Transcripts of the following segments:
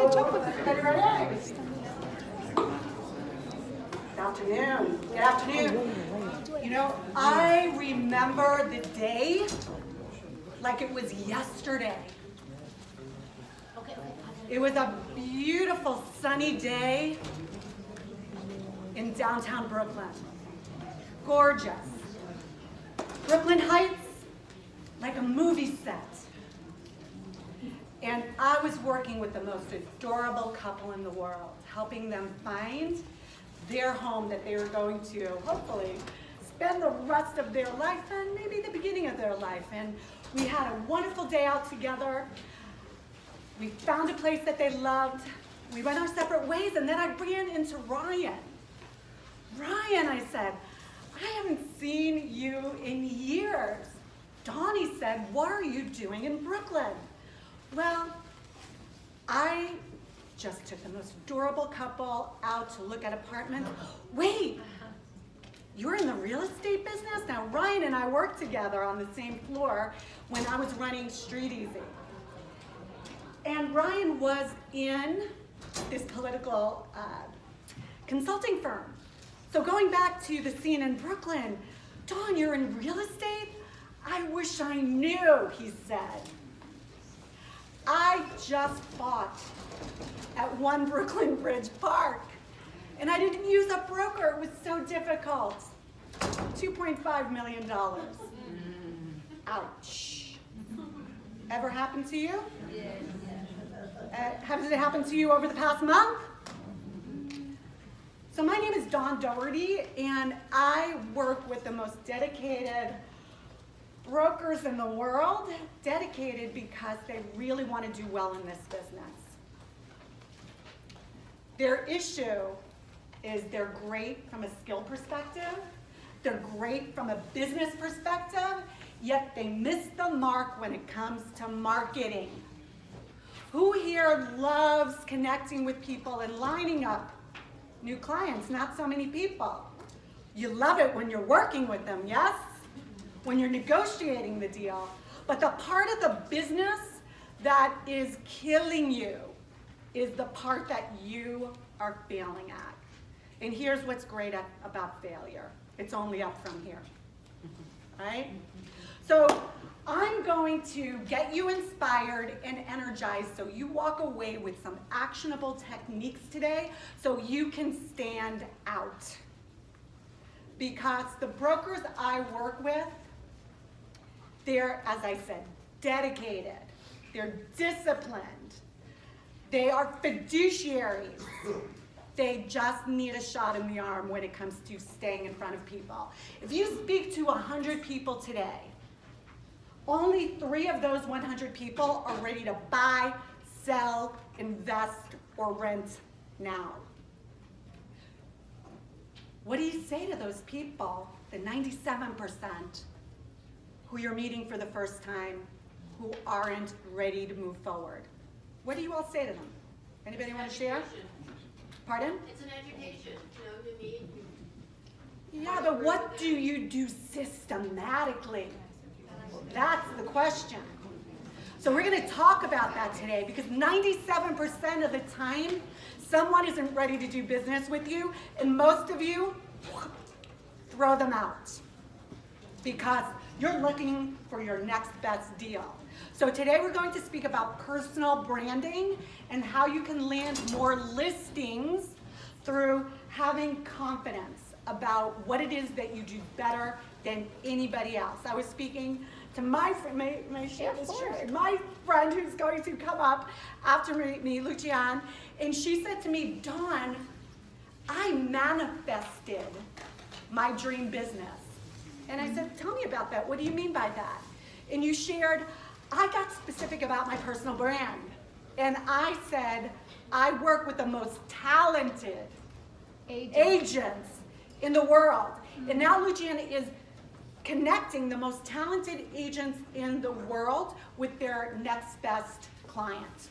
catch up with everybody ready? Good afternoon. Good afternoon. You know, I remember the day like it was yesterday. It was a beautiful sunny day in downtown Brooklyn. Gorgeous. Brooklyn Heights, like a movie set. And I was working with the most adorable couple in the world, helping them find their home that they were going to, hopefully, spend the rest of their life and maybe the beginning of their life. And we had a wonderful day out together. We found a place that they loved. We went our separate ways, and then I ran into Ryan. Ryan, I said, I haven't seen you in years. Donnie said, what are you doing in Brooklyn? Well, I just took the most adorable couple out to look at apartments. Wait, you're in the real estate business? Now, Ryan and I worked together on the same floor when I was running Street Easy. And Ryan was in this political consulting firm. So going back to the scene in Brooklyn, Dawn, you're in real estate? I wish I knew, he said. I just bought at One Brooklyn Bridge Park, and I didn't use a broker. It was so difficult. $2.5 million. Ouch. Ever happened to you? Has it happened to you over the past month? So my name is Dawn Doherty, and I work with the most dedicated brokers in the world, dedicated because they really want to do well in this business. Their issue is they're great from a skill perspective, they're great from a business perspective, yet they miss the mark when it comes to marketing. Who here loves connecting with people and lining up new clients? Not so many people. You love it when you're working with them, yes? When you're negotiating the deal. But the part of the business that is killing you is the part that you are failing at. And here's what's great about failure. It's only up from here, right? So I'm going to get you inspired and energized so you walk away with some actionable techniques today so you can stand out. Because the brokers I work with, they're, as I said, dedicated. They're disciplined. They are fiduciaries. They just need a shot in the arm when it comes to staying in front of people. If you speak to 100 people today, only 3 of those 100 people are ready to buy, sell, invest, or rent now. What do you say to those people, the 97% who you're meeting for the first time, who aren't ready to move forward? What do you all say to them? Anybody want to share? Pardon? It's an education, you know what I mean? Yeah, but what do you do systematically? That's the question. So we're going to talk about that today because 97% of the time, someone isn't ready to do business with you, and most of you throw them out because you're looking for your next best deal. So today we're going to speak about personal branding and how you can land more listings through having confidence about what it is that you do better than anybody else. I was speaking to my friend, may I share this? My friend who's going to come up after me, Lucian, and she said to me, Dawn, I manifested my dream business. And I said, tell me about that. What do you mean by that? And you shared, I got specific about my personal brand. And I said, I work with the most talented agents in the world. And now Luciana is connecting the most talented agents in the world with their next best client.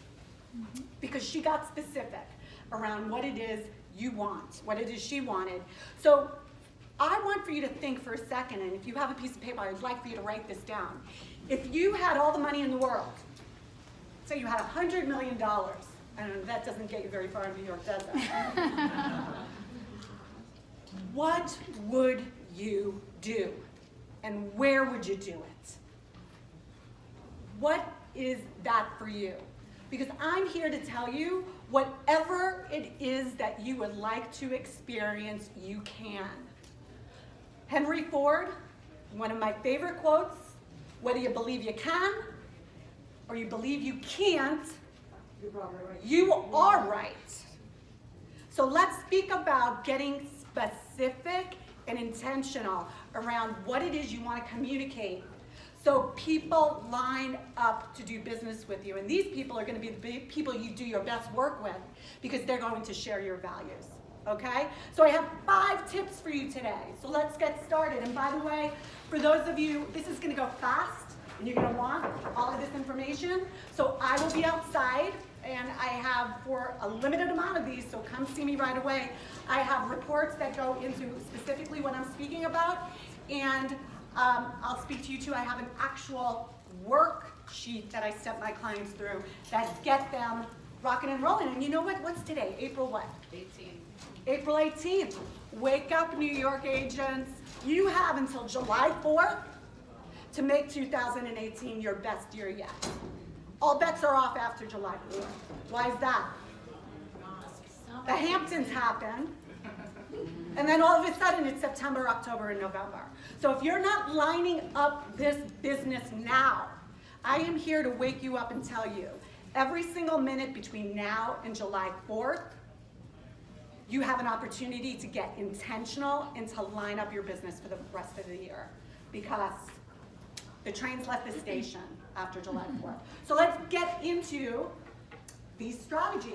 Because she got specific around what it is you want, what it is she wanted. So I want for you to think for a second, and if you have a piece of paper, I'd like for you to write this down. If you had all the money in the world, say you had $100 million, I don't know, that doesn't get you very far in New York, does it? What would you do? And where would you do it? What is that for you? Because I'm here to tell you, whatever it is that you would like to experience, you can. Henry Ford, one of my favorite quotes, whether you believe you can or you believe you can't, you are right. So let's speak about getting specific and intentional around what it is you want to communicate so people line up to do business with you. And these people are going to be the people you do your best work with because they're going to share your values. Okay? So I have 5 tips for you today. So let's get started. And by the way, for those of you, this is going to go fast and you're going to want all of this information. So I will be outside and I have, for a limited amount of these, so come see me right away, I have reports that go into specifically what I'm speaking about. And I'll speak to you too. I have an actual worksheet that I step my clients through that get them rocking and rolling. And you know what? What's today? April what? 18. April 18th. Wake up, New York agents. You have until July 4th to make 2018 your best year yet. All bets are off after July 4th. Why is that? The Hamptons happen. And then all of a sudden it's September, October, and November. So if you're not lining up this business now, I am here to wake you up and tell you, every single minute between now and July 4th, you have an opportunity to get intentional and to line up your business for the rest of the year because the train's left the station after July 4th. So let's get into these strategies.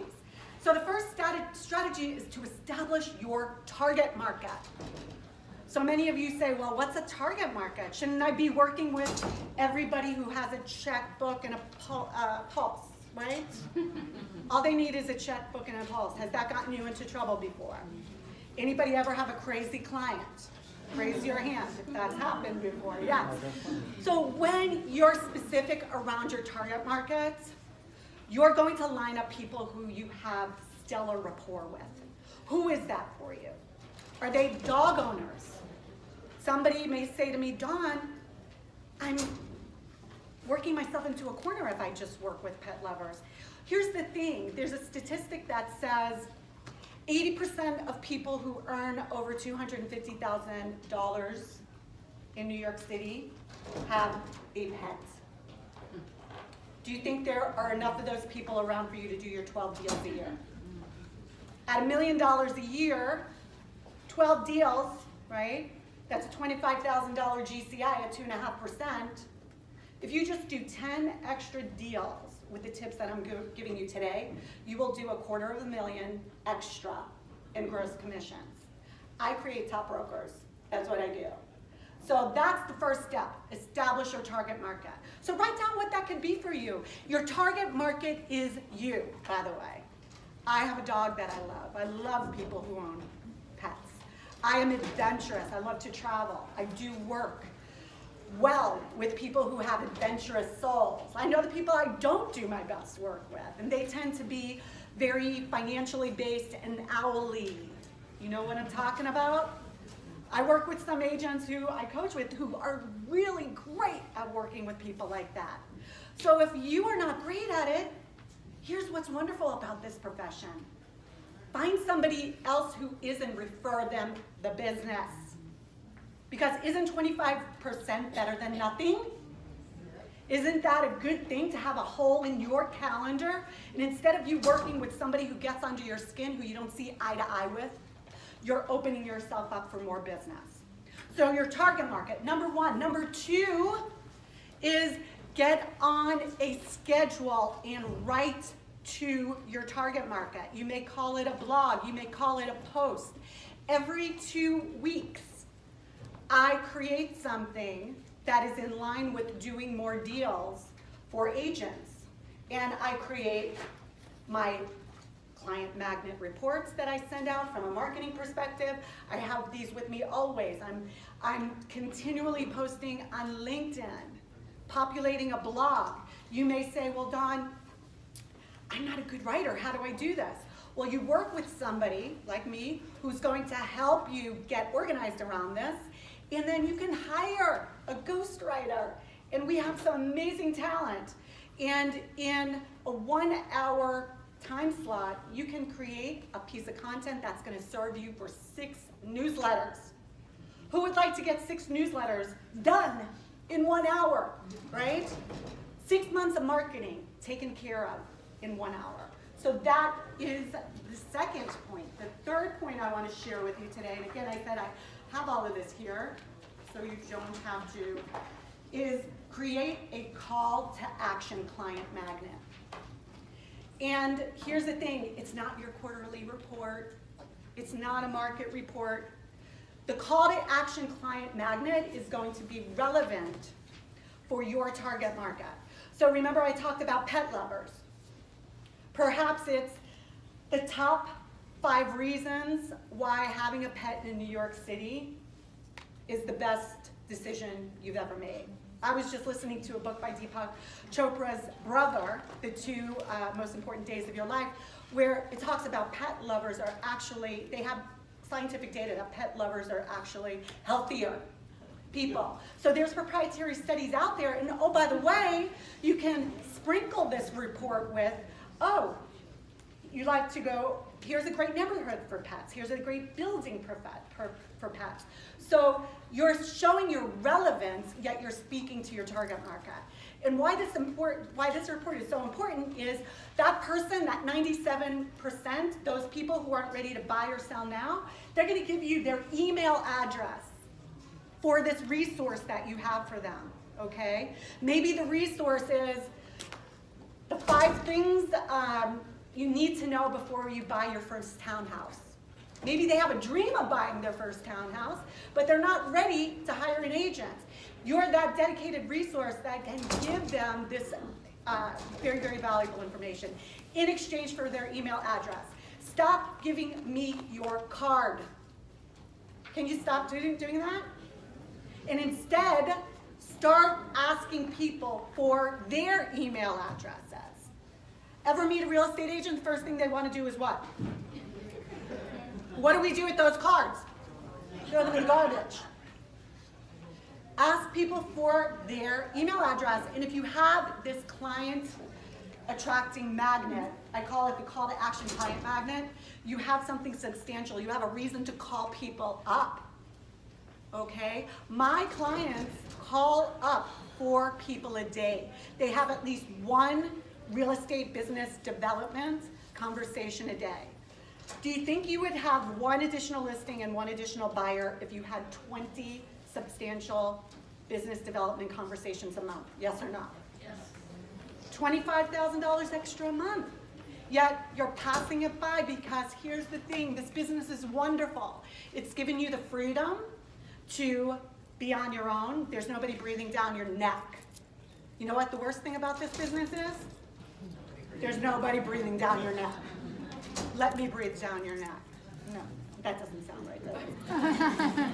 So the first strategy is to establish your target market. So many of you say, well, what's a target market? Shouldn't I be working with everybody who has a checkbook and a pulse, right? All they need is a checkbook and a pulse. Has that gotten you into trouble before? Anybody ever have a crazy client? Raise your hand if that's happened before, yes. So when you're specific around your target market, you're going to line up people who you have stellar rapport with. Who is that for you? Are they dog owners? Somebody may say to me, Dawn, I'm working myself into a corner if I just work with pet lovers. Here's the thing, there's a statistic that says 80% of people who earn over $250,000 in New York City have a pet. Do you think there are enough of those people around for you to do your 12 deals a year? At $1 million a year, 12 deals, right? That's a $25,000 GCI at 2.5%. If you just do 10 extra deals with the tips that I'm giving you today, you will do $250,000 extra in gross commissions. I create top brokers. That's what I do. So that's the first step, establish your target market. So write down what that could be for you. Your target market is you, by the way. I have a dog that I love. I love people who own pets. I am adventurous. I love to travel. I do work well with people who have adventurous souls. I know the people I don't do my best work with, and they tend to be very financially based and owly. You know what I'm talking about? I work with some agents who I coach with who are really great at working with people like that. So if you are not great at it, here's what's wonderful about this profession. Find somebody else who is and refer them the business. Because isn't 25% better than nothing? Isn't that a good thing to have a hole in your calendar? And instead of you working with somebody who gets under your skin, who you don't see eye to eye with, you're opening yourself up for more business. So your target market, number one. Number two is get on a schedule and write to your target market. You may call it a blog, you may call it a post. Every 2 weeks, I create something that is in line with doing more deals for agents. And I create my client magnet reports that I send out from a marketing perspective. I have these with me always. I'm continually posting on LinkedIn, populating a blog. You may say, well, Dawn, I'm not a good writer. How do I do this? Well, you work with somebody like me who's going to help you get organized around this, and then you can hire a ghostwriter. And we have some amazing talent. And in a 1 hour time slot, you can create a piece of content that's going to serve you for 6 newsletters. Who would like to get 6 newsletters done in 1 hour, right? 6 months of marketing taken care of in 1 hour. So that is the second point. The third point I want to share with you today, and again, I said I have all of this here, so you don't have to, is create a call to action client magnet. And here's the thing, it's not your quarterly report, it's not a market report. The call to action client magnet is going to be relevant for your target market. So remember I talked about pet lovers. Perhaps it's the top 5 reasons why having a pet in New York City is the best decision you've ever made. I was just listening to a book by Deepak Chopra's brother, The 2 Most Important Days of Your Life, where it talks about pet lovers are actually, they have scientific data that pet lovers are actually healthier people. So there's proprietary studies out there, and oh, by the way, you can sprinkle this report with, oh, you like to go, here's a great neighborhood for pets, here's a great building for pets. So you're showing your relevance, yet you're speaking to your target market. And why this report is so important is that person, that 97%, those people who aren't ready to buy or sell now, they're going to give you their email address for this resource that you have for them, okay? Maybe the resource is the 5 things you need to know before you buy your first townhouse. Maybe they have a dream of buying their first townhouse, but they're not ready to hire an agent. You're that dedicated resource that can give them this very, very valuable information in exchange for their email address. Stop giving me your card. Can you stop doing that? And instead, start asking people for their email addresses. Ever meet a real estate agent, the first thing they want to do is what? What do we do with those cards? Throw them in the garbage. Ask people for their email address, and if you have this client attracting magnet, I call it the call to action client magnet, you have something substantial. You have a reason to call people up, okay? My clients call up 4 people a day. They have at least 1 real estate business development conversation a day. Do you think you would have 1 additional listing and 1 additional buyer if you had 20 substantial business development conversations a month? Yes or no? Yes. $25,000 extra a month. Yet you're passing it by because here's the thing, this business is wonderful. It's given you the freedom to be on your own. There's nobody breathing down your neck. You know what the worst thing about this business is? There's nobody breathing down your neck. Let me breathe down your neck. No, that doesn't sound right, does it?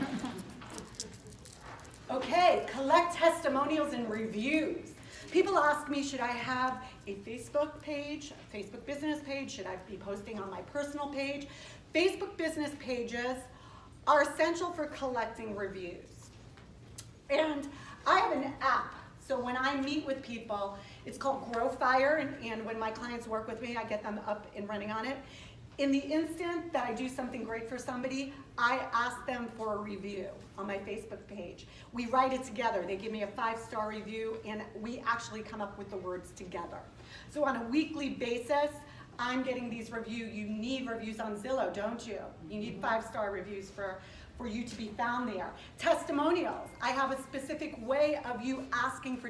Okay, collect testimonials and reviews. People ask me, should I have a Facebook page, a Facebook business page? Should I be posting on my personal page? Facebook business pages are essential for collecting reviews. And I have an app. So when I meet with people, it's called GrowFire, and when my clients work with me, I get them up and running on it. In the instant that I do something great for somebody, I ask them for a review on my Facebook page. We write it together. They give me a 5-star review, and we actually come up with the words together. So on a weekly basis, I'm getting these reviews. You need reviews on Zillow, don't you? You need 5-star reviews for you to be found there. Testimonials. I have a specific way of you asking for